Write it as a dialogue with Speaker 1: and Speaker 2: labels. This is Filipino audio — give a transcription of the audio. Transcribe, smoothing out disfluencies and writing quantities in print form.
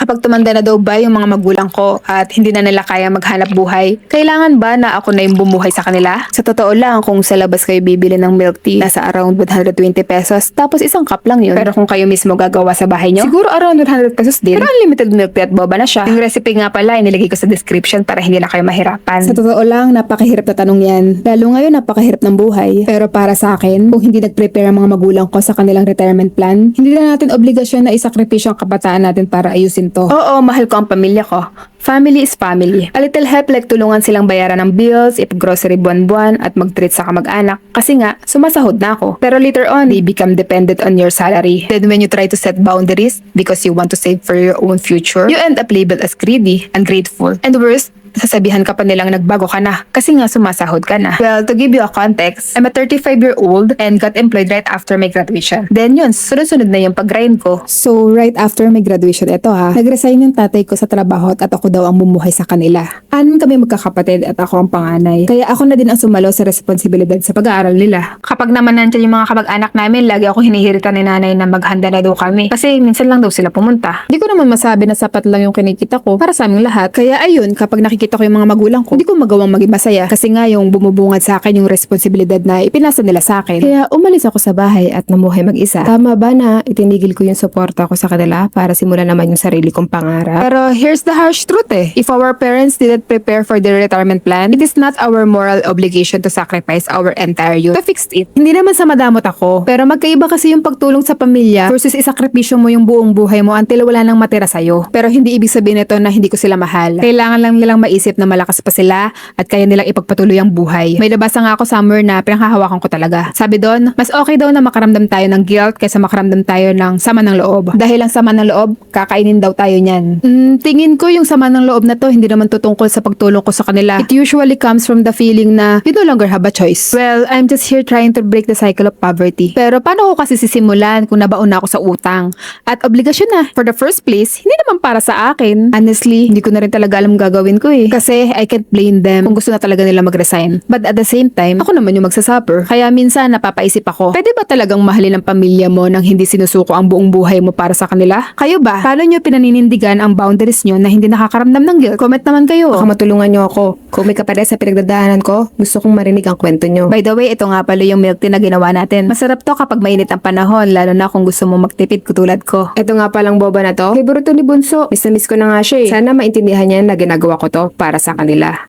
Speaker 1: Kapag tumanda na daw ba yung mga magulang ko at hindi na nila kaya maghanap buhay, kailangan ba na ako na yung bumuhay sa kanila? Sa totoo lang, kung sa labas kayo bibili ng milk tea, nasa around 120 pesos, tapos isang cup lang yun. Pero kung kayo mismo gagawa sa bahay nyo, siguro around 100 pesos din. Pero unlimited milk tea at boba na siya. Yung recipe nga pala, inilagay ko sa description para hindi na kayo mahirapan.
Speaker 2: Sa totoo lang, napakahirap na tanong yan. Lalo ngayon, napakahirap ng buhay. Pero para sa akin, kung hindi nag-prepare ang mga magulang ko sa kanilang retirement plan, hindi na natin obligasyon na isakripisyo ang kabataan natin para ayusin to.
Speaker 1: Oo, mahal ko ang pamilya ko. Family is family. A little help like tulungan silang bayaran ng bills, ip-grocery buwan-buwan, at mag-treat sa kamag-anak. Kasi nga, sumasahod na ako. Pero later on, they become dependent on your salary. Then when you try to set boundaries because you want to save for your own future, you end up labeled as greedy, ungrateful, and worse, sasabihan ka pa nilang nagbago ka na kasi nga sumasahod ka na. Well, to give you a context, I'm a 35-year-old and got employed right after my graduation. Then yun, sunod-sunod na yung pag-grind ko.
Speaker 2: So, right after my graduation, eto ha, nag-resign yung tatay ko sa trabaho at ako daw ang bumuhay sa kanila. Anim kami magkakapatid at ako ang panganay. Kaya ako na din ang sumalo sa responsibilidad sa pag-aaral nila.
Speaker 1: Kapag naman nandyan yung mga kamag-anak namin, lagi ako hinihiritan ni nanay na maghanda na daw kami. Kasi minsan lang daw sila pumunta.
Speaker 2: Hindi ko naman masabi na sapat lang yung kinikita ko para sa aming lahat. Kaya ayun, kapag nakikita ko yung mga magulang ko, hindi ko magawang maging masaya. Kasi nga yung bumubungad sa akin yung responsibilidad na ipinasa nila sa akin. Kaya umalis ako sa bahay at namuhay mag-isa. Tama ba na itinigil ko yung suporta ko sa kanila para simulan naman yung sarili kong pangarap?
Speaker 1: Pero here's the harsh truth eh. If our parents didn't prepare for their retirement plan, it is not our moral obligation to sacrifice our entire youth to fix it. Hindi naman sa madamot ako, pero magkaiba kasi yung pagtulong sa pamilya versus isakripisyo mo yung buong buhay mo until wala nang matira sa'yo. Pero hindi ibig sabihin nito na hindi ko sila mahal. Kailangan lang nilang maisip na malakas pa sila at kaya nilang ipagpatuloy ang buhay. May nabasa nga ako somewhere na pinanghahawakan ko talaga. Sabi doon, mas okay daw na makaramdam tayo ng guilt kaysa makaramdam tayo ng sama ng loob. Dahil ang sama ng loob, kakainin daw tayo niyan. Tingin ko yung sama ng loob na to hindi naman tutungkol sa pagtulong ko sa kanila. It usually comes from the feeling na you no longer have a choice. Well, I'm just here trying to break the cycle of poverty. Pero paano ko kasi sisimulan kung nabaon na ako sa utang? At obligasyon na. For the first place, hindi naman para sa akin. Honestly, hindi ko na rin talaga alam gagawin ko eh. Kasi I can't blame them kung gusto na talaga nila mag-resign. But at the same time, ako naman yung magsasuffer. Kaya minsan napapaisip ako, pwede ba talagang mahalin ang pamilya mo nang hindi sinusuko ang buong buhay mo para sa kanila? Kayo ba? Paano nyo pinaninindigan ang boundaries nyo na hindi nakakaramdam ng guilt? Comment naman kayo.
Speaker 2: Baka matulungan nyo ako. Kung may kapatid sa pinagdadaanan ko, gusto kong marinig ang kwento nyo.
Speaker 1: By the way, ito nga pala yung milk tea na ginawa natin. Masarap to kapag mainit ang panahon, lalo na kung gusto mo magtipid katulad ko.
Speaker 2: Ito nga palang boba na to. Favorito ni Bunso. Miss na miss ko na nga siya eh. Sana maintindihan niya na ginagawa ko to para sa kanila.